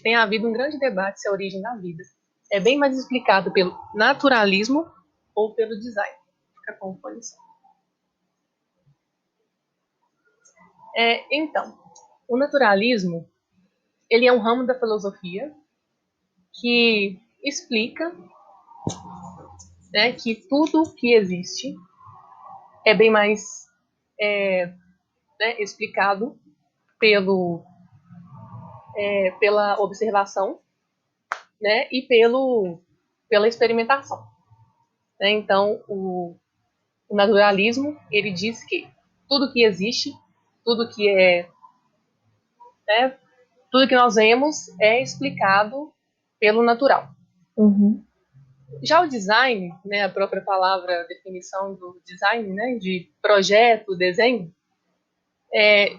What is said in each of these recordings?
tem havido um grande debate se a origem da vida é bem mais explicado pelo naturalismo ou pelo design. Fica com o fone só. Então, o naturalismo, ele é um ramo da filosofia que explica, né, que tudo que existe é bem mais né, explicado pela observação, né, e pela experimentação. Né? Então, o naturalismo, ele diz que tudo que existe, tudo que né, tudo que nós vemos é explicado pelo natural. Uhum. Já o design, né, a própria palavra, a definição do design, né, de projeto, desenho,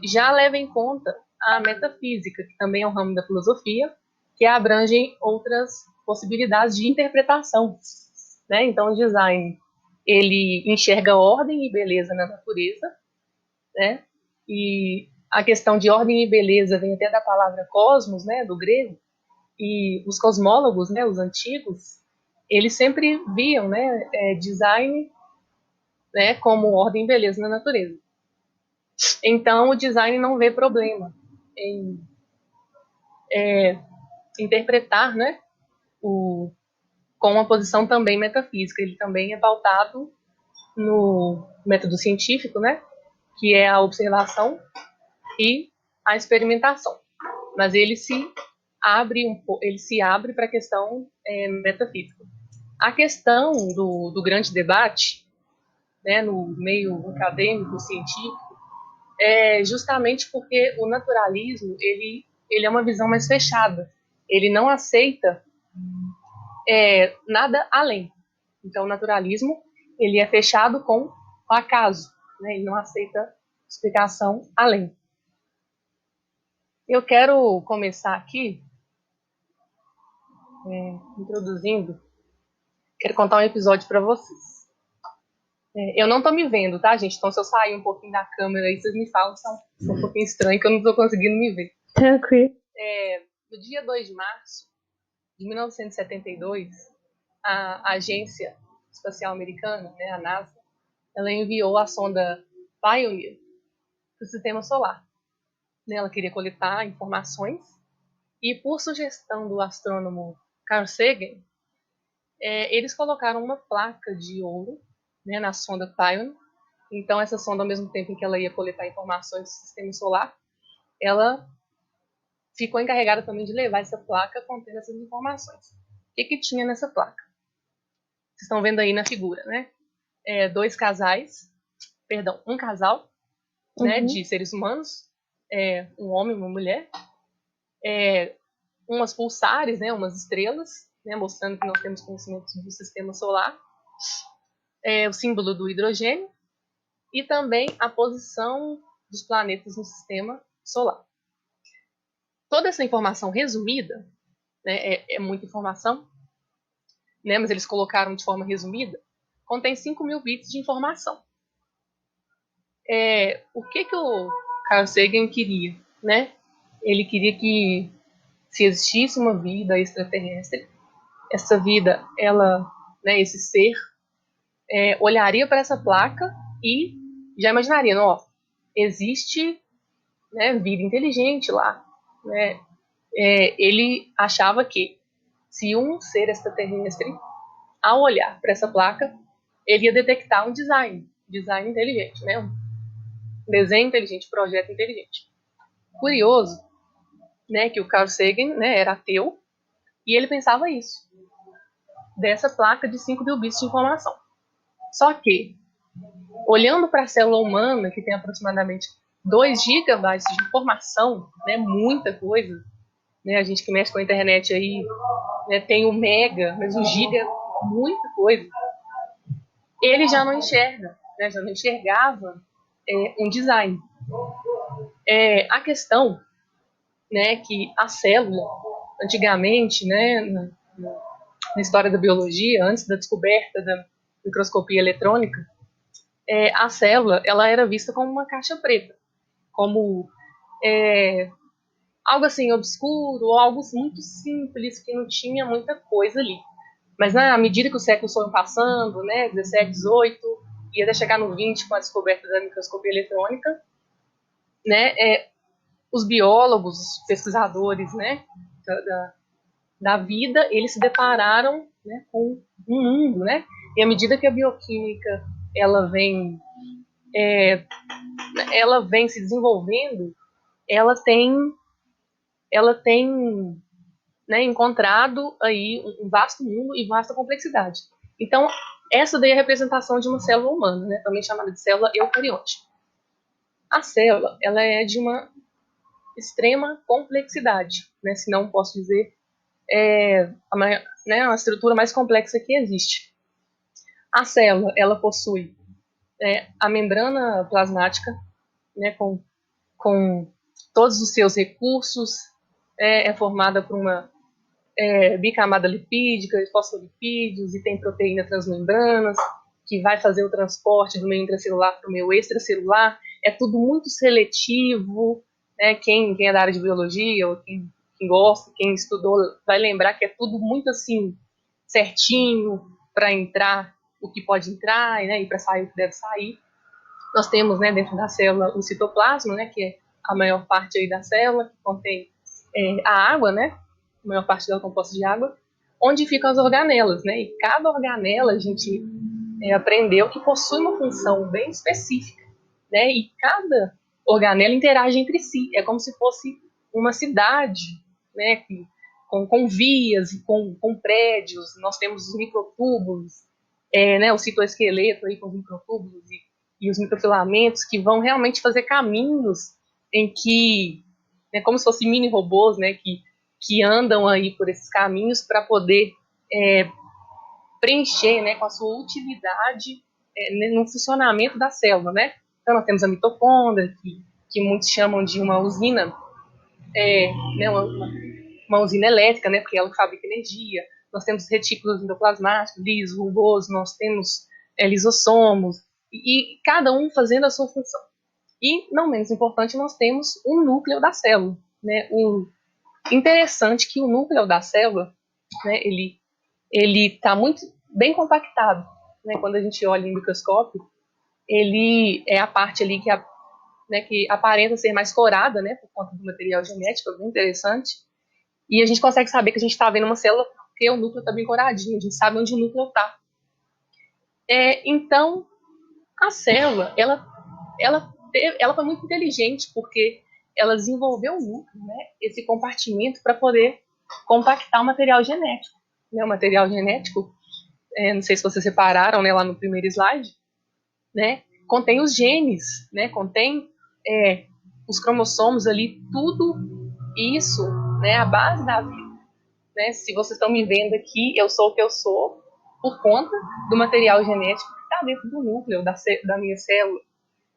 já leva em conta a metafísica, que também é um ramo da filosofia, que abrange outras possibilidades de interpretação. Né? Então, o design, ele enxerga ordem e beleza na natureza, né? E a questão de ordem e beleza vem até da palavra cosmos, né, do grego, e os cosmólogos, né, os antigos, eles sempre viam, né, design, né, como ordem e beleza na natureza. Então, o design não vê problema em interpretar, né, com uma posição também metafísica. Ele também é pautado no método científico, né, que é a observação e a experimentação. Mas ele se abre para a questão metafísica. A questão do grande debate, né, no meio acadêmico, científico, é justamente porque o naturalismo ele é uma visão mais fechada. Ele não aceita nada além. Então, o naturalismo ele é fechado com o acaso, né? Ele não aceita explicação além. Eu quero começar aqui introduzindo. Quero contar um episódio para vocês. Eu não tô me vendo, tá, gente? Então, se eu sair um pouquinho da câmera aí, vocês me falam, são um pouquinho estranho, que eu não tô conseguindo me ver. Tranquilo. No dia 2 de março de 1972, a Agência Espacial Americana, né, a NASA, ela enviou a sonda Pioneer para o Sistema Solar. Ela queria coletar informações e, por sugestão do astrônomo Carl Sagan, eles colocaram uma placa de ouro, né, na sonda Pioneer. Então, essa sonda, ao mesmo tempo em que ela ia coletar informações do Sistema Solar, ela ficou encarregada também de levar essa placa contendo essas informações. O que tinha nessa placa? Vocês estão vendo aí na figura, né? Um casal, né, de seres humanos, um homem e uma mulher, umas pulsares, né, umas estrelas, né, mostrando que nós temos conhecimento do sistema solar, o símbolo do hidrogênio e também a posição dos planetas no sistema solar. Toda essa informação resumida, né, é muita informação, né, mas eles colocaram de forma resumida, contém 5.000 bits de informação. O que o Carl Sagan queria? Né? Ele queria que, se existisse uma vida extraterrestre, essa vida, né, esse ser, olharia para essa placa e já imaginaria, não, existe, né, vida inteligente lá. Né? Ele achava que, se um ser extraterrestre, ao olhar para essa placa, ele ia detectar um design inteligente, né? Um desenho inteligente, projeto inteligente. Curioso, né, que o Carl Sagan, né, era ateu, e ele pensava isso, dessa placa de 5.000 bits de informação. Só que, olhando para a célula humana, que tem aproximadamente 2 gigabytes de informação, né, muita coisa, né, a gente que mexe com a internet aí, né, tem o mega, mas o giga é muita coisa, ele já não enxerga, né, já não enxergava um design. A questão, né, que a célula, antigamente, né, na história da biologia, antes da descoberta da microscopia eletrônica, a célula ela era vista como uma caixa preta, como algo assim obscuro, ou algo muito simples, que não tinha muita coisa ali. Mas à medida que os séculos foram passando, né, 17, 18, e até chegar no 20 com a descoberta da microscopia eletrônica, né, os biólogos, os pesquisadores, né, da vida, eles se depararam, né, com um mundo, né, e à medida que a bioquímica ela vem se desenvolvendo, ela tem né, encontrado aí um vasto mundo e vasta complexidade. Então, essa daí é a representação de uma célula humana, né, também chamada de célula eucarionte. A célula, ela é de uma extrema complexidade, né, se não posso dizer a estrutura mais complexa que existe. A célula, ela possui a membrana plasmática, né, com todos os seus recursos, é formada por uma bicamada lipídica, fosfolipídios, e tem proteína transmembranas, que vai fazer o transporte do meio intracelular para o meio extracelular. É tudo muito seletivo, né? Quem é da área de biologia, ou quem gosta, quem estudou, vai lembrar que é tudo muito assim, certinho, para entrar o que pode entrar, né? E para sair o que deve sair. Nós temos, né, dentro da célula o citoplasma, né, que é a maior parte aí da célula, que contém a água, né, a maior parte dela é composta de água, onde ficam as organelas, né, e cada organela a gente aprendeu que possui uma função bem específica, né, e cada organela interage entre si, é como se fosse uma cidade, né, com vias e com prédios. Nós temos os microtúbulos, né, o citoesqueleto aí com os microtúbulos e os microfilamentos, que vão realmente fazer caminhos em que, né, como se fossem mini robôs, né, que andam aí por esses caminhos para poder preencher, né, com a sua utilidade no funcionamento da célula, né? Então nós temos a mitocôndria, que muitos chamam de uma usina, né, uma usina elétrica, né, porque ela fabrica energia. Nós temos retículos endoplasmáticos, lisos, rugosos, nós temos lisossomos, e cada um fazendo a sua função. E, não menos importante, nós temos o núcleo da célula, né? Interessante que o núcleo da célula, né, ele está muito bem compactado, né? Quando a gente olha em microscópio, ele é a parte ali que aparenta ser mais corada, né, por conta do material genético, é bem interessante. E a gente consegue saber que a gente está vendo uma célula porque o núcleo está bem coradinho, a gente sabe onde o núcleo está. Então, a célula, ela foi muito inteligente, porque ela desenvolveu o núcleo, né, esse compartimento, para poder compactar o material genético. Né, o material genético, não sei se vocês separaram, né, lá no primeiro slide, né, contém os genes, né, contém os cromossomos ali, tudo isso, né, a base da vida. Né, se vocês estão me vendo aqui, eu sou o que eu sou por conta do material genético que está dentro do núcleo da minha célula.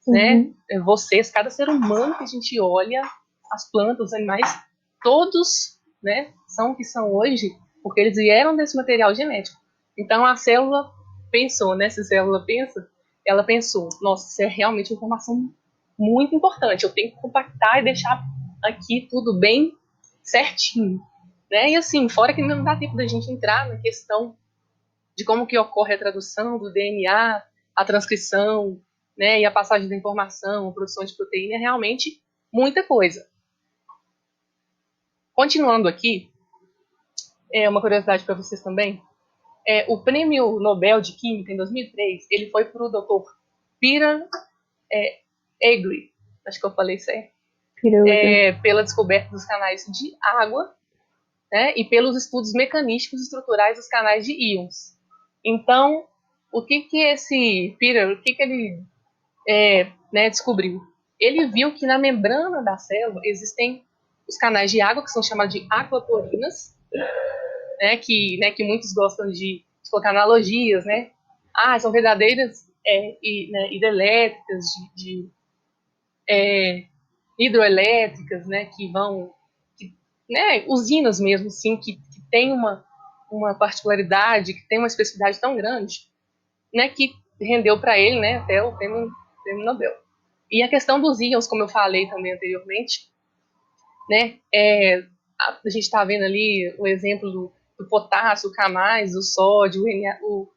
Né? Vocês, cada ser humano que a gente olha, as plantas, os animais, todos, né, são o que são hoje, porque eles vieram desse material genético. Então a célula pensou, né? Se a célula pensa, ela pensou, nossa, isso é realmente uma informação muito importante, eu tenho que compactar e deixar aqui tudo bem certinho. Né? E assim, fora que não dá tempo da gente entrar na questão de como que ocorre a tradução do DNA, a transcrição, né, e a passagem da informação, a produção de proteína, é realmente muita coisa. Continuando aqui, uma curiosidade para vocês também, o prêmio Nobel de Química, em 2003, ele foi para o Dr. Peter Egli, acho que eu falei certo, pela descoberta dos canais de água, né, e pelos estudos mecanísticos e estruturais dos canais de íons. Então, o que esse Peter, o que ele né, descobriu? Ele viu que na membrana da célula existem os canais de água, que são chamados de aquaporinas, né, que muitos gostam de colocar analogias, né? São verdadeiras hidrelétricas, hidroelétricas, né, né, usinas mesmo, sim, que tem uma particularidade, que tem uma especificidade tão grande, né, que rendeu para ele, né, até o prêmio Nobel. E a questão dos íons, como eu falei também anteriormente, né? A gente está vendo ali o exemplo do potássio, o K+, o sódio, o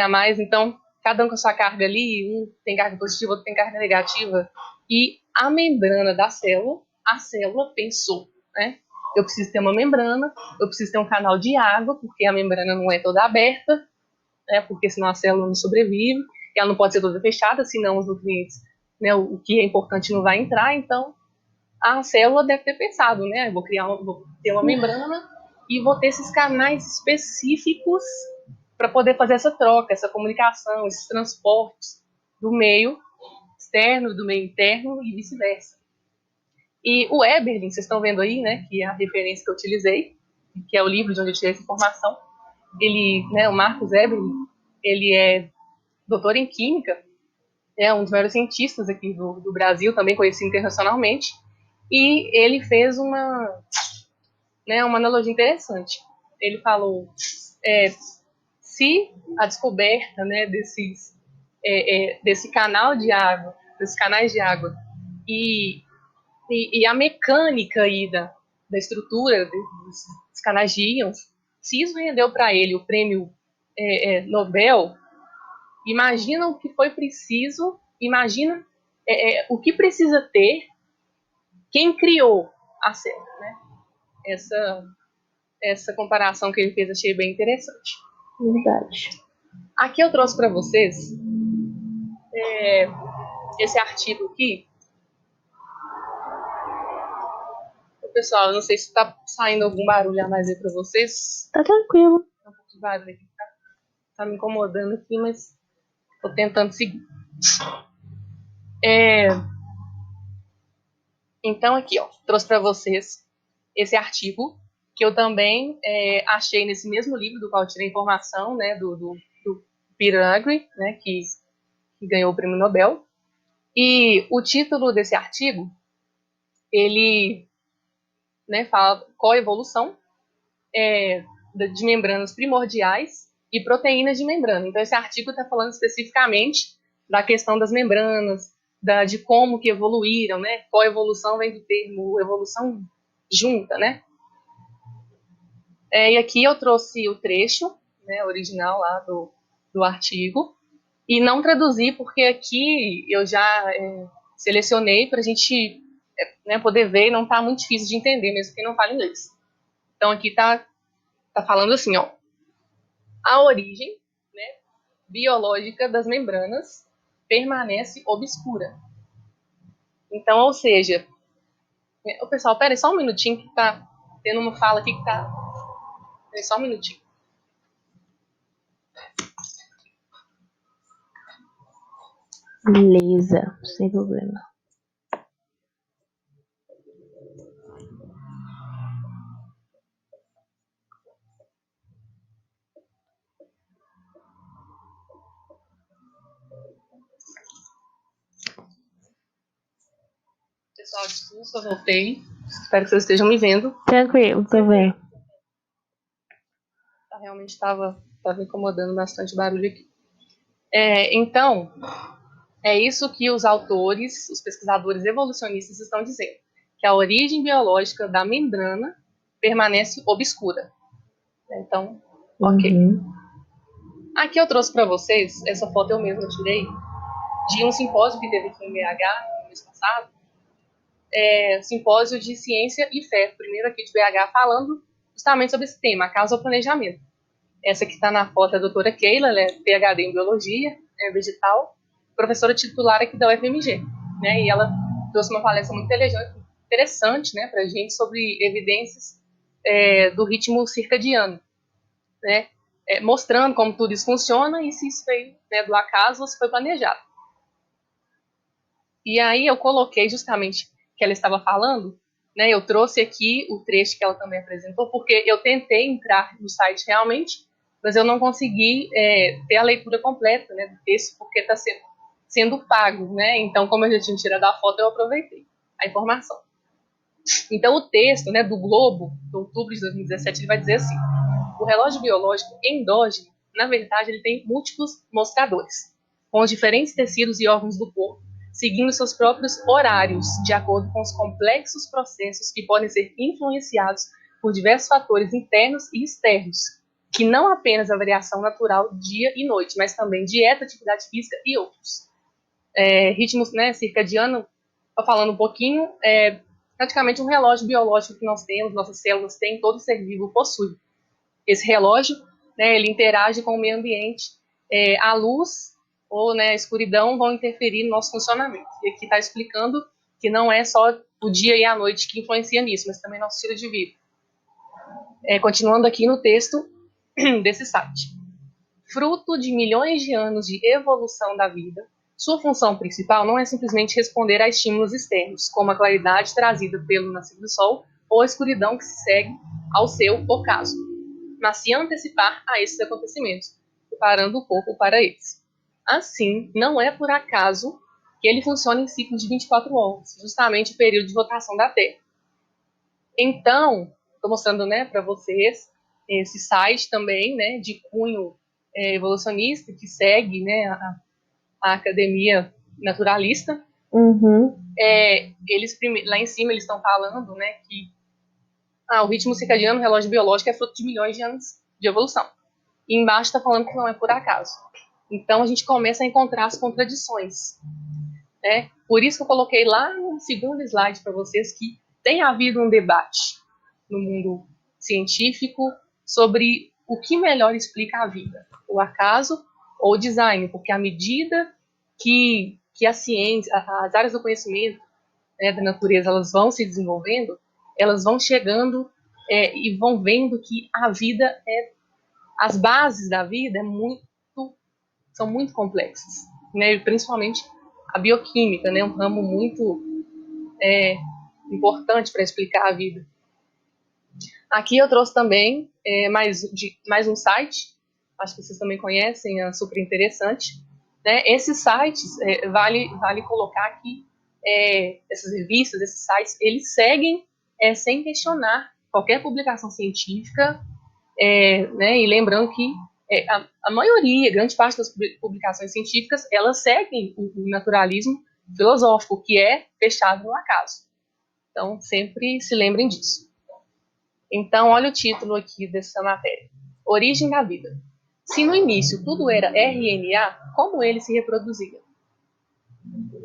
Na+, então cada um com a sua carga ali, um tem carga positiva, outro tem carga negativa, e a membrana da célula, a célula pensou, né? Eu preciso ter uma membrana, eu preciso ter um canal de água, porque a membrana não é toda aberta, né? Porque senão a célula não sobrevive, e ela não pode ser toda fechada, senão os nutrientes, né, o que é importante não vai entrar, então a célula deve ter pensado, né? Vou ter uma membrana e vou ter esses canais específicos para poder fazer essa troca, essa comunicação, esses transportes do meio externo, do meio interno e vice-versa. E o Eberlin, vocês estão vendo aí, né? Que é a referência que eu utilizei, que é o livro de onde eu tirei essa informação. Ele, né? O Marcus Eberlin, ele é doutor em química, é um dos maiores cientistas aqui do Brasil, também conhecido internacionalmente. E ele fez uma analogia interessante. Ele falou, se a descoberta, né, desse canal de água, desses canais de água, e a mecânica aí da estrutura dos canais de íons, se isso rendeu para ele o prêmio Nobel, imagina o que foi preciso, imagina o que precisa ter quem criou a célula, né? Essa comparação que ele fez achei bem interessante. Verdade. Aqui eu trouxe para vocês esse artigo aqui. Pessoal, eu não sei se está saindo algum barulho a mais aí para vocês. Tá tranquilo. Tá um pouco de barulho aqui, tá me incomodando aqui, mas tô tentando seguir. Então aqui, ó, trouxe para vocês esse artigo que eu também achei nesse mesmo livro do qual eu tirei informação, né, do Peter Agre, né, que ganhou o prêmio Nobel. E o título desse artigo, ele, né, fala coevolução de membranas primordiais e proteínas de membrana. Então esse artigo está falando especificamente da questão das membranas, de como que evoluíram, né? Coevolução vem do termo evolução junta, né? E aqui eu trouxe o trecho, né, original lá do artigo, e não traduzi porque aqui eu já selecionei para a gente poder ver e não tá muito difícil de entender, mesmo quem não fala inglês. Então aqui tá falando assim, ó, a origem, né, biológica das membranas permanece obscura. Então, ou seja, o pessoal, pera aí só um minutinho que tá tendo uma fala aqui que tá... Pera aí só um minutinho. Beleza, sem problema. Pessoal, desculpa, eu voltei. Espero que vocês estejam me vendo. Tranquilo, tô vendo. Realmente estava incomodando bastante o barulho aqui. Então, é isso que os autores, os pesquisadores evolucionistas estão dizendo, que a origem biológica da membrana permanece obscura. Então, ok. Aqui eu trouxe para vocês, essa foto eu mesma tirei, de um simpósio que teve aqui em BH no mês passado, simpósio de ciência e fé, primeiro aqui de BH, falando justamente sobre esse tema, a causa ao planejamento. Essa que está na foto é a doutora Keila, ela é PhD em biologia vegetal, professora titular aqui da UFMG, né? E ela trouxe uma palestra muito interessante, né, para a gente sobre evidências do ritmo circadiano, né? Mostrando como tudo isso funciona e se isso veio, né, do acaso ou se foi planejado. E aí eu coloquei justamente que ela estava falando, né? Eu trouxe aqui o trecho que ela também apresentou, porque eu tentei entrar no site realmente, mas eu não consegui ter a leitura completa, né, do texto, porque está sendo pago, né? Então, como eu já tinha tirado a foto, eu aproveitei a informação. Então, o texto, né, do Globo, de outubro de 2017, ele vai dizer assim: o relógio biológico endógeno, na verdade, ele tem múltiplos mostradores, com os diferentes tecidos e órgãos do corpo, seguindo seus próprios horários, de acordo com os complexos processos que podem ser influenciados por diversos fatores internos e externos, que não apenas a variação natural dia e noite, mas também dieta, atividade física e outros. Ritmos, né, circadiano, falando um pouquinho, praticamente um relógio biológico que nós temos, nossas células têm, todo ser vivo possui. Esse relógio, né, ele interage com o meio ambiente, a luz ou, né, a escuridão vão interferir no nosso funcionamento. E aqui está explicando que não é só o dia e a noite que influencia nisso, mas também nosso estilo de vida. Continuando aqui no texto desse site. Fruto de milhões de anos de evolução da vida, sua função principal não é simplesmente responder a estímulos externos, como a claridade trazida pelo nascer do sol ou a escuridão que se segue ao seu ocaso, mas se antecipar a esses acontecimentos, preparando o corpo para eles. Assim, não é por acaso que ele funciona em ciclos de 24 horas, justamente o período de rotação da Terra. Então, estou mostrando, né, para vocês esse site também, né, de cunho evolucionista, que segue, né, a academia naturalista. Uhum. Eles, lá em cima, eles estão falando, né, que o ritmo circadiano, o relógio biológico, é fruto de milhões de anos de evolução. E embaixo está falando que não é por acaso. Então, a gente começa a encontrar as contradições. Né? Por isso que eu coloquei lá no segundo slide para vocês que tem havido um debate no mundo científico sobre o que melhor explica a vida, o acaso ou o design, porque à medida que a ciência, as áreas do conhecimento, né, da natureza, elas vão se desenvolvendo, elas vão chegando e vão vendo que a vida as bases da vida são muito complexas, né, principalmente a bioquímica, né, um ramo muito importante para explicar a vida. Aqui eu trouxe também mais um site, acho que vocês também conhecem, é super interessante. Né? Esses sites, vale colocar que essas revistas, esses sites, eles seguem sem questionar qualquer publicação científica, né? E lembrando que a maioria, grande parte das publicações científicas, elas seguem o naturalismo filosófico, que é fechado no acaso. Então, sempre se lembrem disso. Então, olha o título aqui dessa matéria. Origem da vida. Se no início tudo era RNA, como ele se reproduzia?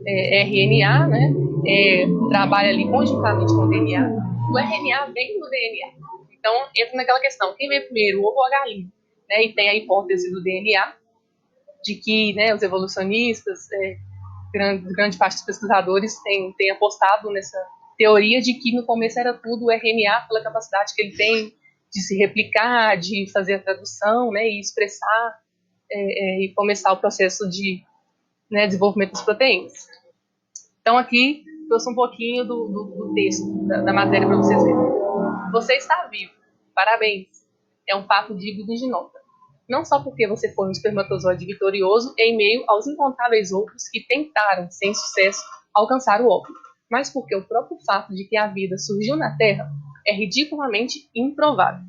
RNA, né, trabalha ali conjuntamente com o DNA. O RNA vem do DNA. Então, entra naquela questão, quem veio primeiro, o ovo ou a galinha? Né, e tem a hipótese do DNA, de que, né, os evolucionistas, grande parte dos pesquisadores tem apostado nessa teoria de que no começo era tudo o RNA pela capacidade que ele tem de se replicar, de fazer a tradução, né, e expressar e começar o processo de desenvolvimento das proteínas. Então aqui trouxe um pouquinho do texto, da matéria para vocês verem. Você está vivo, parabéns, é um fato digno de nota. Não só porque você foi um espermatozoide vitorioso em meio aos incontáveis outros que tentaram, sem sucesso, alcançar o óbito, mas porque o próprio fato de que a vida surgiu na Terra é ridiculamente improvável.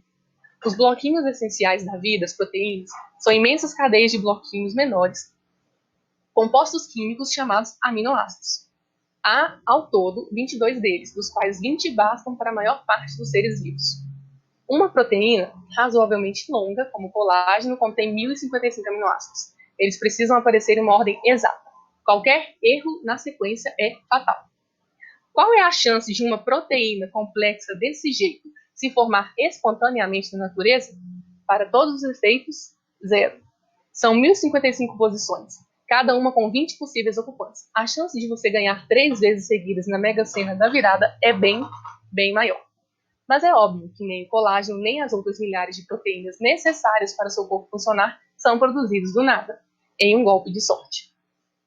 Os bloquinhos essenciais da vida, as proteínas, são imensas cadeias de bloquinhos menores, compostos químicos chamados aminoácidos. Há, ao todo, 22 deles, dos quais 20 bastam para a maior parte dos seres vivos. Uma proteína razoavelmente longa, como o colágeno, contém 1055 aminoácidos. Eles precisam aparecer em uma ordem exata. Qualquer erro na sequência é fatal. Qual é a chance de uma proteína complexa desse jeito se formar espontaneamente na natureza? Para todos os efeitos, zero. São 1055 posições, cada uma com 20 possíveis ocupantes. A chance de você ganhar 3 vezes seguidas na Mega Sena da virada é bem, bem maior. Mas é óbvio que nem o colágeno, nem as outras milhares de proteínas necessárias para seu corpo funcionar são produzidos do nada, em um golpe de sorte.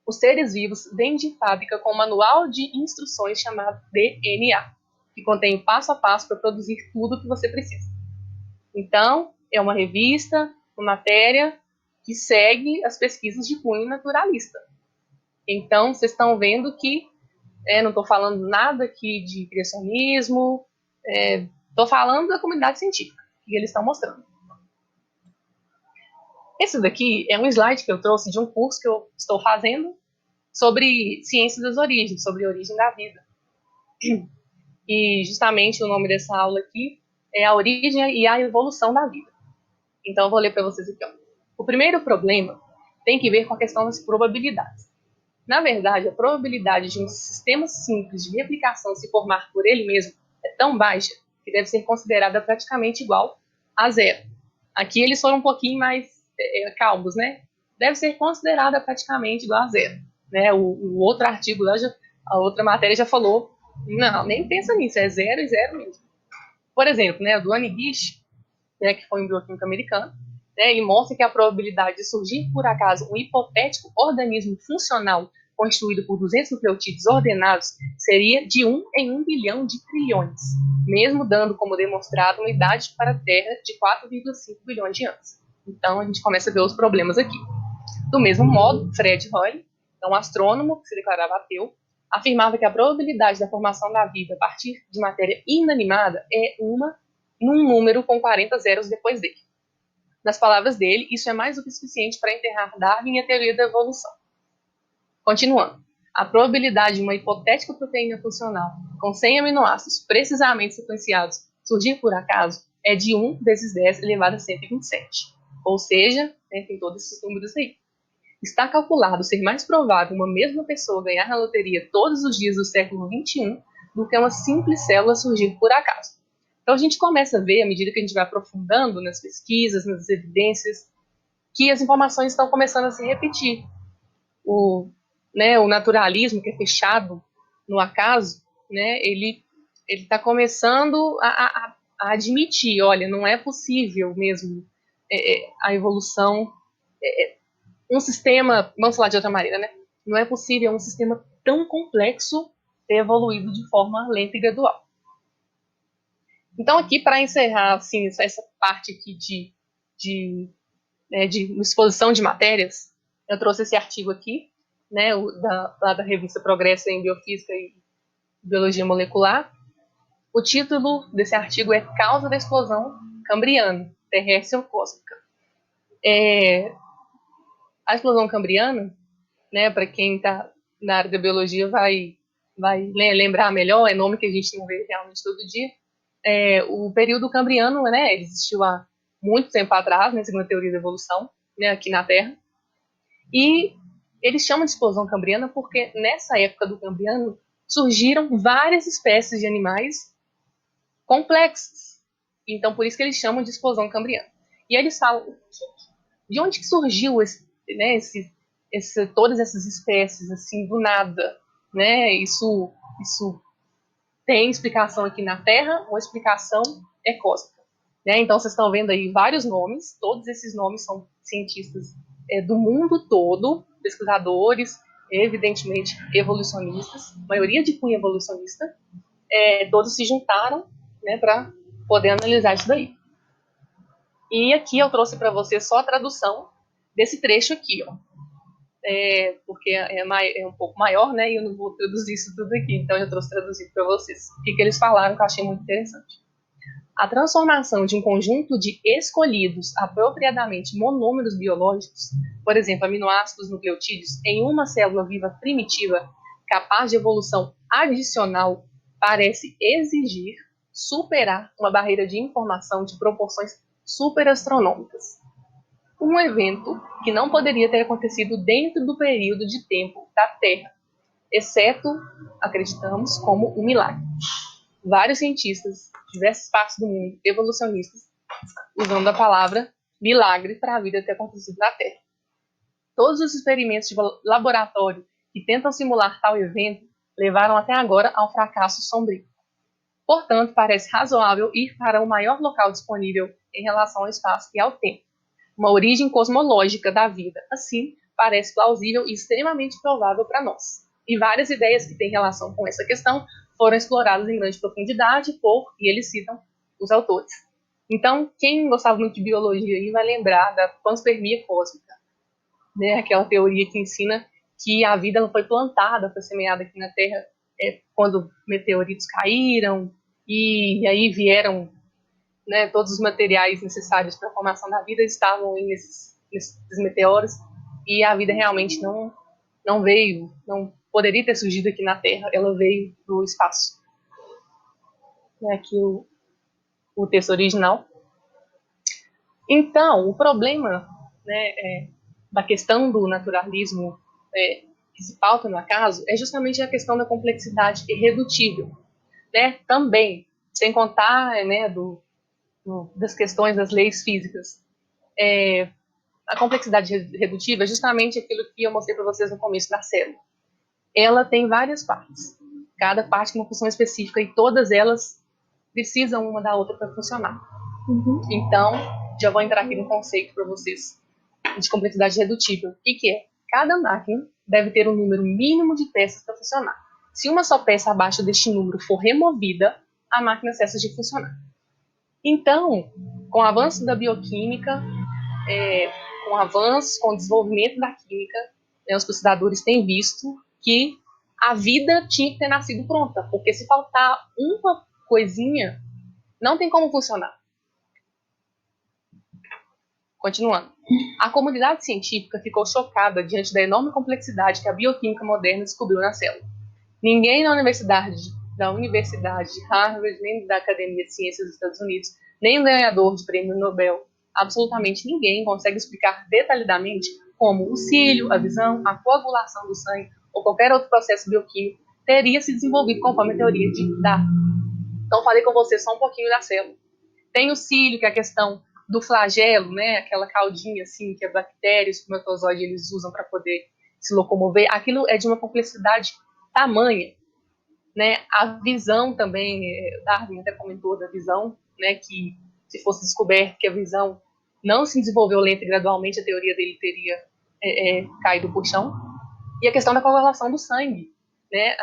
Os seres vivos vêm de fábrica com um manual de instruções chamado DNA, que contém o passo a passo para produzir tudo o que você precisa. Então, é uma revista, uma matéria que segue as pesquisas de cunho naturalista. Então, vocês estão vendo que não estou falando nada aqui de criacionismo, estou falando da comunidade científica, que eles estão mostrando. Esse daqui é um slide que eu trouxe de um curso que eu estou fazendo, sobre ciência das origens, sobre a origem da vida. E justamente o nome dessa aula aqui é a origem e a evolução da vida. Então eu vou ler para vocês aqui. Ó. O primeiro problema tem que ver com a questão das probabilidades. Na verdade, a probabilidade de um sistema simples de replicação se formar por ele mesmo é tão baixa que deve ser considerada praticamente igual a zero. Aqui eles foram um pouquinho mais calmos, né? Deve ser considerada praticamente igual a zero. Né? O outro artigo lá, a outra matéria já falou, não, nem pensa nisso, é zero e zero mesmo. Por exemplo, né, o do Anigish, né, que foi um bioquímico americano, né, ele mostra que a probabilidade de surgir, por acaso, um hipotético organismo funcional constituído por 200 nucleotídeos ordenados seria de 1 em 1 bilhão de trilhões, mesmo dando como demonstrado uma idade para a Terra de 4,5 bilhões de anos. Então, a gente começa a ver os problemas aqui. Do mesmo modo, Fred Hoyle, um astrônomo que se declarava ateu, afirmava que a probabilidade da formação da vida a partir de matéria inanimada é uma num número com 40 zeros depois dele. Nas palavras dele, isso é mais do que suficiente para enterrar Darwin e a teoria da evolução. Continuando, a probabilidade de uma hipotética proteína funcional com 100 aminoácidos precisamente sequenciados surgir por acaso é de 1 vezes 10 elevado a 127. Ou seja, né, tem todos esses números aí. Está calculado ser mais provável uma mesma pessoa ganhar na loteria todos os dias do século XXI do que uma simples célula surgir por acaso. Então a gente começa a ver, à medida que a gente vai aprofundando nas pesquisas, nas evidências, que as informações estão começando a se repetir. O naturalismo, que é fechado no acaso, né, ele está começando a admitir, olha, não é possível mesmo a evolução, um sistema, vamos falar de outra maneira, né, não é possível um sistema tão complexo ter evoluído de forma lenta e gradual. Então, aqui, para encerrar assim, essa parte aqui de exposição de matérias, eu trouxe esse artigo aqui, né, lá da revista Progresso em Biofísica e Biologia Molecular. O título desse artigo é Causa da Explosão Cambriana, Terrestre ou Cósmica. A explosão cambriana, né, para quem está na área da biologia vai lembrar melhor, é nome que a gente não vê realmente todo dia. O período cambriano, né, ele existiu há muito tempo atrás, né, segundo a teoria da evolução, né, aqui na Terra. E eles chamam de explosão cambriana porque nessa época do Cambriano surgiram várias espécies de animais complexas. Então, por isso que eles chamam de explosão cambriana. E eles falam, de onde que surgiu todas essas espécies, assim, do nada? Né? Isso tem explicação aqui na Terra, ou a explicação é cósmica. Né? Então, vocês estão vendo aí vários nomes, todos esses nomes são cientistas do mundo todo, pesquisadores, evidentemente evolucionistas, maioria de cunho evolucionista, todos se juntaram, né, para poder analisar isso daí. E aqui eu trouxe para vocês só a tradução desse trecho aqui, ó. Porque é um pouco maior, né, e eu não vou traduzir isso tudo aqui, então eu trouxe traduzido para vocês. O que eles falaram que eu achei muito interessante. A transformação de um conjunto de escolhidos apropriadamente monômeros biológicos, por exemplo, aminoácidos nucleotídeos, em uma célula viva primitiva capaz de evolução adicional, parece exigir superar uma barreira de informação de proporções superastronômicas. Um evento que não poderia ter acontecido dentro do período de tempo da Terra, exceto, acreditamos, como um milagre. Vários cientistas de diversas partes do mundo, evolucionistas, usando a palavra milagre para a vida ter acontecido na Terra. Todos os experimentos de laboratório que tentam simular tal evento levaram até agora ao fracasso sombrio. Portanto, parece razoável ir para o maior local disponível em relação ao espaço e ao tempo, uma origem cosmológica da vida. Assim, parece plausível e extremamente provável para nós. E várias ideias que têm relação com essa questão foram exploradas em grande profundidade e eles citam os autores. Então, quem gostava muito de biologia aí vai lembrar da panspermia cósmica, né? Aquela teoria que ensina que a vida foi plantada, foi semeada aqui na Terra quando meteoritos caíram e aí vieram, né, todos os materiais necessários para a formação da vida estavam nesses meteoros e a vida realmente não poderia ter surgido aqui na Terra, ela veio do espaço. É aqui o texto original. Então, o problema, né, da questão do naturalismo que se pauta no acaso é justamente a questão da complexidade irredutível, né? Também, sem contar, né, das questões das leis físicas. A complexidade redutiva é justamente aquilo que eu mostrei para vocês no começo da célula. Ela tem várias partes, cada parte com uma função específica e todas elas precisam uma da outra para funcionar. Então, já vou entrar aqui no conceito para vocês de complexidade redutível. O que é? Cada máquina deve ter um número mínimo de peças para funcionar. Se uma só peça abaixo deste número for removida, a máquina cessa de funcionar. Então, com o avanço da bioquímica, com o desenvolvimento da química, os pesquisadores têm visto que a vida tinha que ter nascido pronta, porque se faltar uma coisinha, não tem como funcionar. Continuando. A comunidade científica ficou chocada diante da enorme complexidade que a bioquímica moderna descobriu na célula. Ninguém na Universidade de Harvard, nem da Academia de Ciências dos Estados Unidos, nem o ganhador de prêmio Nobel, absolutamente ninguém consegue explicar detalhadamente como o cílio, a visão, a coagulação do sangue ou qualquer outro processo bioquímico teria se desenvolvido conforme a teoria de Darwin. Então, falei com vocês só um pouquinho da célula. Tem o cílio, que é a questão do flagelo, né? Aquela caudinha assim que as bactérias, os espermatozoides, eles usam para poder se locomover. Aquilo é de uma complexidade tamanha, né? A visão também, Darwin até comentou da visão, né? Que se fosse descoberto que a visão não se desenvolveu lenta e gradualmente, a teoria dele teria caído por chão. E a questão da coagulação do sangue, né?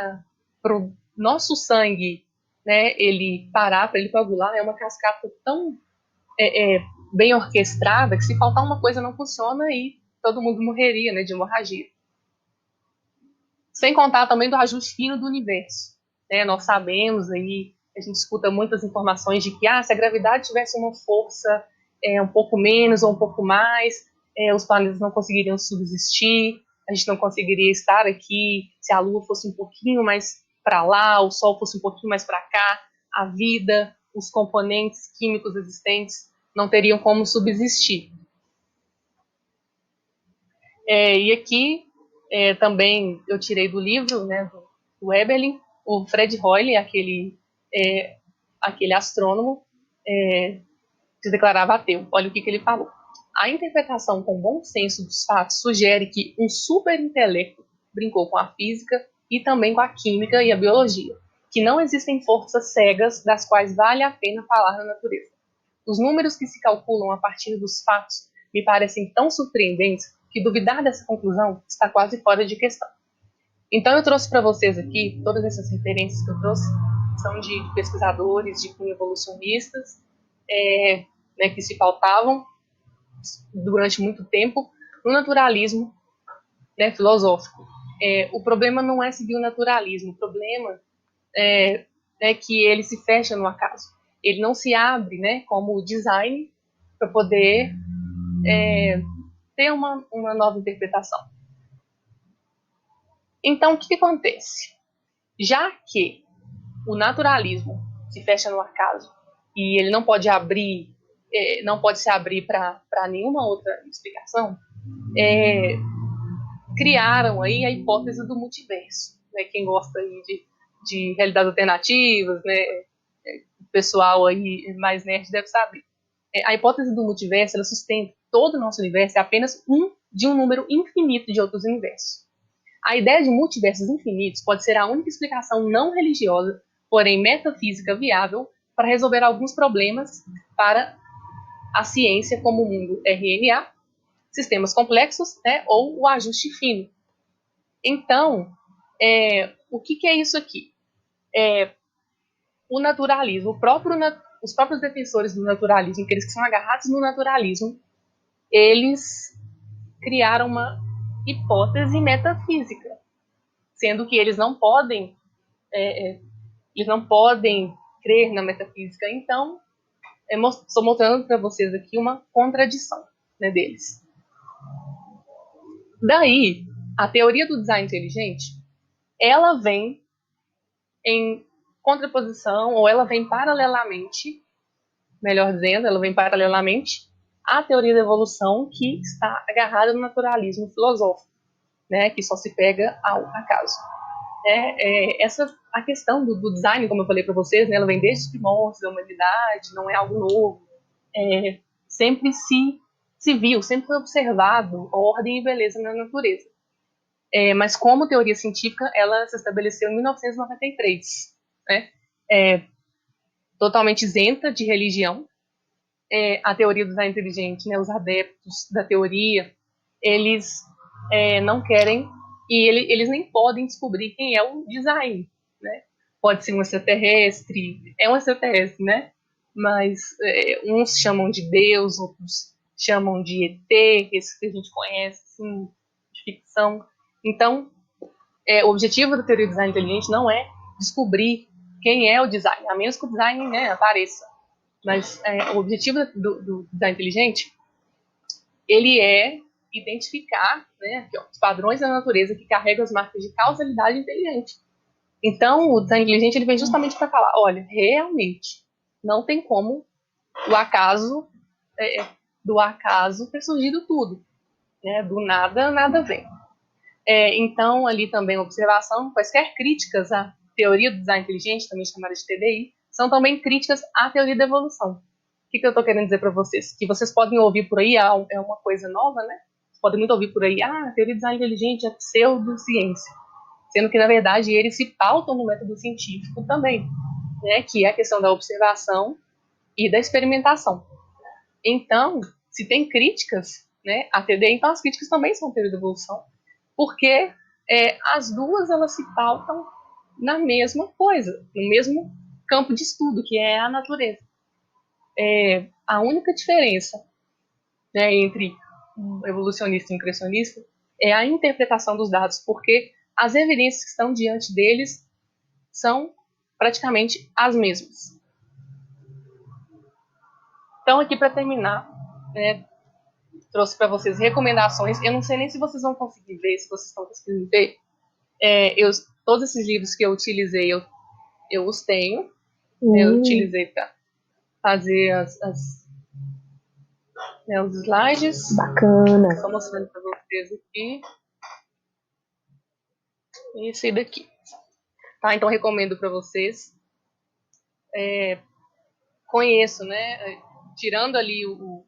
Para o nosso sangue, né? Ele parar, para ele coagular, é uma cascata tão bem orquestrada que se faltar uma coisa não funciona e todo mundo morreria, né, de hemorragia. Sem contar também do ajuste fino do universo. Né? Nós sabemos aí, a gente escuta muitas informações de que se a gravidade tivesse uma força um pouco menos ou um pouco mais, os planetas não conseguiriam subsistir, a gente não conseguiria estar aqui se a Lua fosse um pouquinho mais para lá, o Sol fosse um pouquinho mais para cá, a vida, os componentes químicos existentes não teriam como subsistir. E aqui também eu tirei do livro, né, do Eberlin, o Fred Hoyle, aquele astrônomo que se declarava ateu. Olha o que ele falou. A interpretação com bom senso dos fatos sugere que um superintelecto brincou com a física e também com a química e a biologia, que não existem forças cegas das quais vale a pena falar na natureza. Os números que se calculam a partir dos fatos me parecem tão surpreendentes que duvidar dessa conclusão está quase fora de questão. Então eu trouxe para vocês aqui, todas essas referências que eu trouxe são de pesquisadores, de cunho evolucionistas, né, que se pautavam durante muito tempo no naturalismo, né, filosófico. O problema não é seguir o naturalismo, o problema é que ele se fecha no acaso. Ele não se abre, né, como design para poder ter uma nova interpretação. Então, o que acontece? Já que o naturalismo se fecha no acaso e ele não pode se abrir para nenhuma outra explicação, criaram aí a hipótese do multiverso. Né? Quem gosta aí de realidades alternativas, né? O pessoal aí mais nerd deve saber. A hipótese do multiverso, ela sustenta que todo o nosso universo é apenas de um número infinito de outros universos. A ideia de multiversos infinitos pode ser a única explicação não religiosa, porém metafísica viável, para resolver alguns problemas para a ciência, como o mundo RNA, sistemas complexos, né, ou o ajuste fino. Então, o que é isso aqui? O naturalismo, os próprios defensores do naturalismo, aqueles que são agarrados no naturalismo, eles criaram uma hipótese metafísica, sendo que eles não podem crer na metafísica. Então, estou mostrando para vocês aqui uma contradição, né, deles. Daí, a teoria do design inteligente, ela vem em contraposição, ou ela vem paralelamente, melhor dizendo, ela vem paralelamente à teoria da evolução, que está agarrada no naturalismo filosófico, né, que só se pega ao acaso. A questão do design, como eu falei para vocês, né, ela vem desde os primórdios da humanidade, não é algo novo. Sempre se viu, sempre foi observado ordem e beleza na natureza. Mas como teoria científica, ela se estabeleceu em 1993, né? Totalmente isenta de religião. A teoria do design inteligente, né, os adeptos da teoria, eles não querem e eles nem podem descobrir quem é o design, né? Pode ser um extraterrestre, é um extraterrestre, né? Mas uns chamam de Deus, outros chamam de ET, esse que a gente conhece, assim, de ficção. Então, o objetivo da teoria do design inteligente não é descobrir quem é o design, a menos que o design, né, apareça. Mas o objetivo do design inteligente, ele é identificar, né, aqui, ó, os padrões da natureza que carregam as marcas de causalidade inteligente. Então, o design inteligente ele vem justamente para falar, olha, realmente, não tem como o acaso, do acaso ter surgido tudo. Né, do nada, nada vem. Então, ali também observação, quaisquer críticas à teoria do design inteligente, também chamada de TDI, são também críticas à teoria da evolução. O que eu estou querendo dizer para vocês? Que vocês podem ouvir por aí, é uma coisa nova, né? Vocês podem muito ouvir por aí, a teoria do design inteligente é pseudociência. Sendo que, na verdade, eles se pautam no método científico também, né? Que é a questão da observação e da experimentação. Então, se tem críticas, né, à TDI, então as críticas também são teoria da evolução, porque as duas elas se pautam na mesma coisa, no mesmo campo de estudo, que é a natureza. A única diferença, né, entre um evolucionista e um criacionista é a interpretação dos dados, porque as evidências que estão diante deles são praticamente as mesmas. Então, aqui para terminar, né, trouxe para vocês recomendações. Eu não sei nem se vocês vão conseguir ver, se vocês estão conseguindo ver. Todos esses livros que eu utilizei, eu os tenho. Eu utilizei para fazer os slides. Bacana. Estou mostrando para vocês aqui. Esse daqui. Tá? Então, recomendo para vocês. Conheço, né? Tirando ali o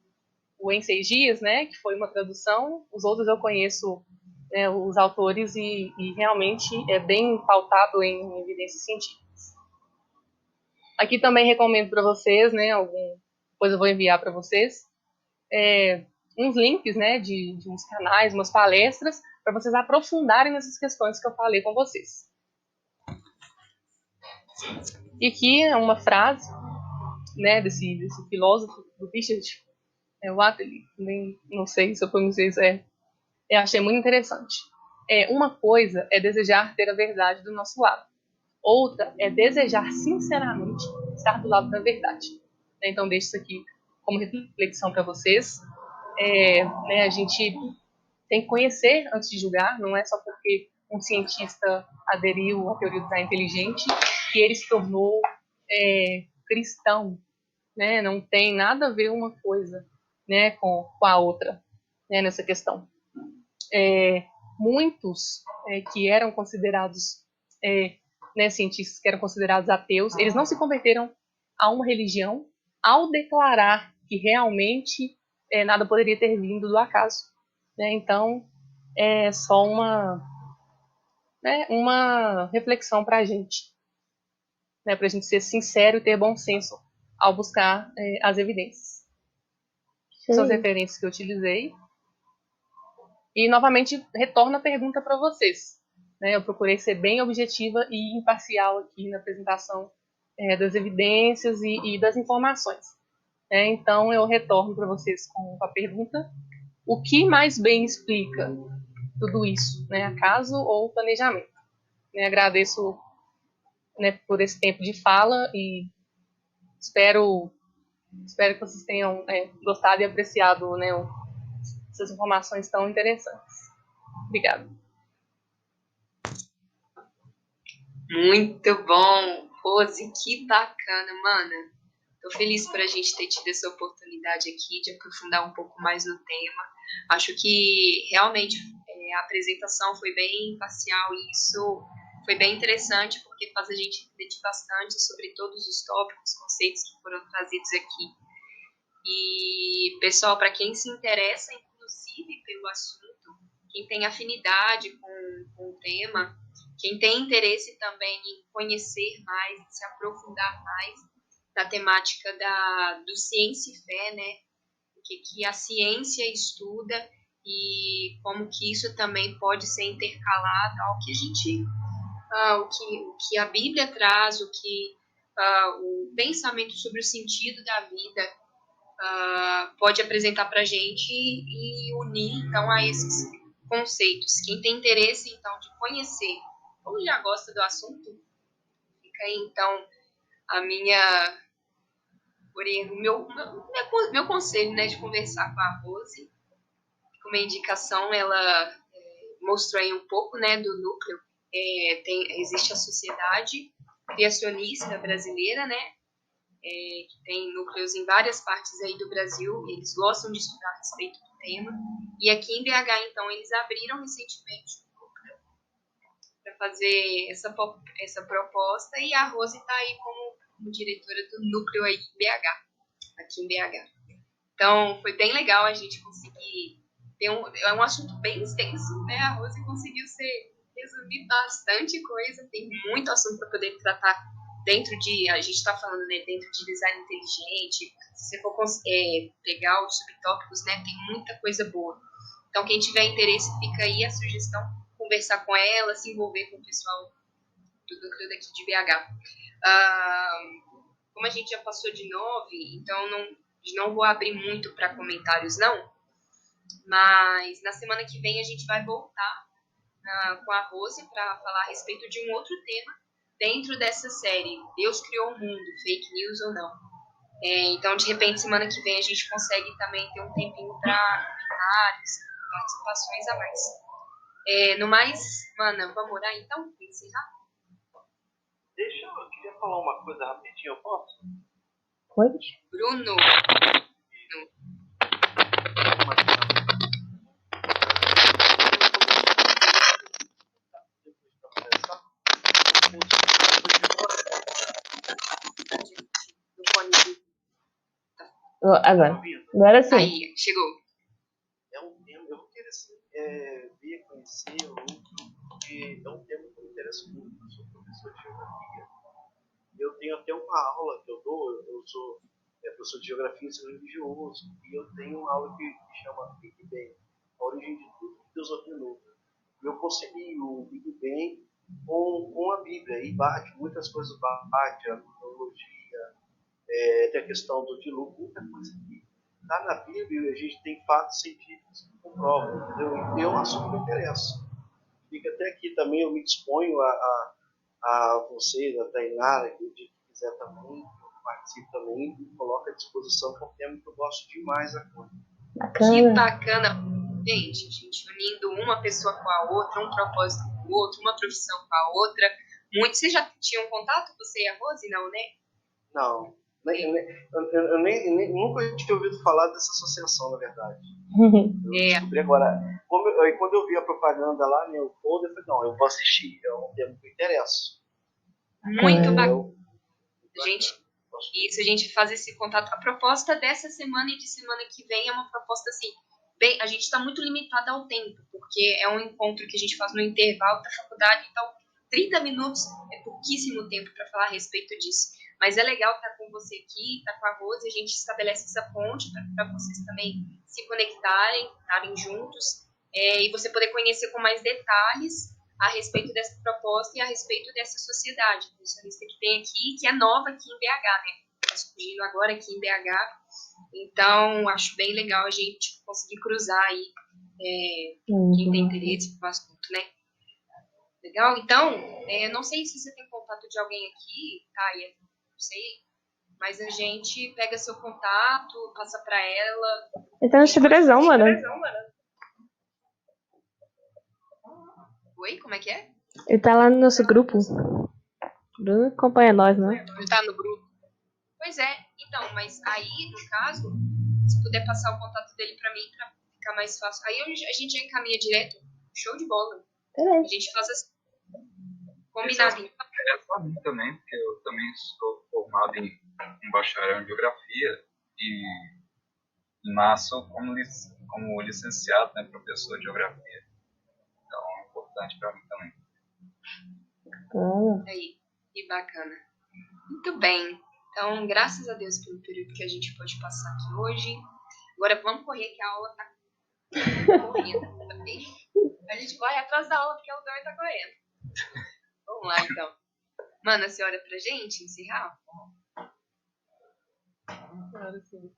Em 6 Dias, né? Que foi uma tradução. Os outros eu conheço, né, os autores e realmente é bem pautado em evidências científicas. Aqui também recomendo para vocês, né? Depois eu vou enviar para vocês uns links, né? De uns canais, umas palestras para vocês aprofundarem nessas questões que eu falei com vocês. E aqui é uma frase, né? Desse filósofo do Richard Whately, nem não sei se eu pronunciei isso eu achei muito interessante. Uma coisa é desejar ter a verdade do nosso lado. Outra é desejar sinceramente estar do lado da verdade. Então, deixo isso aqui como reflexão para vocês. A gente tem que conhecer antes de julgar, não é só porque um cientista aderiu à teoria do design inteligente que ele se tornou cristão. Né? Não tem nada a ver uma coisa, né, com a outra, né, nessa questão. Muitos que eram considerados né, cientistas que eram considerados ateus, eles não se converteram a uma religião ao declarar que realmente nada poderia ter vindo do acaso. Né? Então, é só uma reflexão para a gente, né? Para a gente ser sincero e ter bom senso ao buscar as evidências. São as referências que eu utilizei. E, novamente, retorno a pergunta para vocês. Né? Eu procurei ser bem objetiva e imparcial aqui na apresentação das evidências e das informações. Então, eu retorno para vocês com a pergunta: o que mais bem explica tudo isso? Né? Acaso ou planejamento? Agradeço, né, por esse tempo de fala e espero que vocês tenham gostado e apreciado, né, essas informações tão interessantes. Obrigada. Muito bom, Rose, que bacana, mana. Tô feliz por a gente ter tido essa oportunidade aqui de aprofundar um pouco mais no tema. Acho que realmente a apresentação foi bem imparcial e isso foi bem interessante porque faz a gente refletir bastante sobre todos os tópicos, conceitos que foram trazidos aqui. E, pessoal, para quem se interessa, inclusive, pelo assunto, quem tem afinidade com o tema, quem tem interesse também em conhecer mais, em se aprofundar mais na temática do ciência e fé, né? O que a ciência estuda e como que isso também pode ser intercalado ao que a gente, o que a Bíblia traz, o pensamento sobre o sentido da vida pode apresentar para a gente e unir, então, a esses conceitos. Quem tem interesse, então, de conhecer ou já gosta do assunto, fica aí, então, a minha meu conselho, né, de conversar com a Rose. Como indicação, ela mostrou aí um pouco, né, do núcleo. Existe a Sociedade Criacionista Brasileira, né, que tem núcleos em várias partes aí do Brasil, eles gostam de estudar a respeito do tema. E aqui em BH, então, eles abriram recentemente um núcleo para fazer essa proposta, e a Rose está aí como diretora do núcleo aí em BH, aqui em BH. Então, foi bem legal a gente conseguir é um assunto bem extenso, né? A Rose conseguiu resumir bastante coisa, tem muito assunto para poder tratar a gente está falando, né, dentro de design inteligente. Se você for pegar os subtópicos, né, tem muita coisa boa. Então, quem tiver interesse, fica aí a sugestão, conversar com ela, se envolver com o pessoal do núcleo daqui de BH. Como a gente já passou de 9, então não vou abrir muito para comentários, não. Mas na semana que vem a gente vai voltar com a Rose para falar a respeito de um outro tema dentro dessa série, Deus criou o mundo, fake news ou não. Então, de repente, semana que vem a gente consegue também ter um tempinho para comentários, participações a mais. No mais, mana, vamos orar então? Para encerrar? Eu queria falar uma coisa rapidinho, eu posso? Pode? Bruno. Agora sim. Aí, chegou. Eu vou querer assim, ver, conhecer o outro, porque é um tema que me interessa muito. Eu sou professor de geografia. Eu tenho até uma aula que eu dou, eu sou professor de geografia e ensino religioso, e eu tenho uma aula que chama Big Bang, a origem de tudo que Deus ordenou. E eu consegui o Big Bang com a Bíblia, e muitas coisas bate, a cronologia, tem a questão do dilúvio, muita coisa aqui. Lá na Bíblia a gente tem fatos científicos que comprovam, entendeu? E é um assunto que me interessa. Fica até aqui também, eu me disponho a vocês, a Tainara, que quiser também, participe também, e coloca à disposição, porque é um tema que eu gosto demais agora. Que bacana. Gente, unindo uma pessoa com a outra, um propósito com o outro, uma profissão com a outra. Vocês já tinham contato, você e a Rose, não, né? Não. Eu nunca tinha ouvido falar dessa associação, na verdade. Eu descobri agora. Quando eu vi a propaganda lá, né, eu falei, não, eu vou assistir, é um tema que me interessa. Muito bacana. A gente faz esse contato. A proposta dessa semana e de semana que vem é uma proposta assim, a gente está muito limitado ao tempo, porque é um encontro que a gente faz no intervalo da faculdade, então 30 minutos é pouquíssimo tempo para falar a respeito disso. Mas é legal estar com você aqui, estar com a Rose, a gente estabelece essa ponte para vocês também se conectarem, estarem juntos, e você poder conhecer com mais detalhes a respeito dessa proposta e a respeito dessa sociedade criacionista que tem aqui, que é nova aqui em BH, né? Está surgindo agora aqui em BH. Então, acho bem legal a gente conseguir cruzar aí quem tem interesse no assunto, né? Legal? Então, não sei se você tem contato de alguém aqui, Thaia, não sei, mas a gente pega seu contato, passa pra ela. Ele tá no Chibrezão, mano. Oi, como é que é? Ele tá lá no nosso grupo. Bruno acompanha nós, né? Não tá no grupo. Pois é, então, mas aí, no caso, se puder passar o contato dele pra mim, pra ficar mais fácil. Aí a gente já encaminha direto. Show de bola. A gente faz assim. Combinado. É para mim também, porque eu também sou formado em bacharel em geografia e nasço como licenciado, né, professor de geografia. Então é importante para mim também. Aí, que bacana. Muito bem. Então, graças a Deus pelo período que a gente pode passar aqui hoje. Agora vamos correr, que a aula tá correndo também. A gente vai atrás da aula porque o Dor tá correndo. Vamos lá, então. Manda a senhora pra gente encerrar? Claro, sim.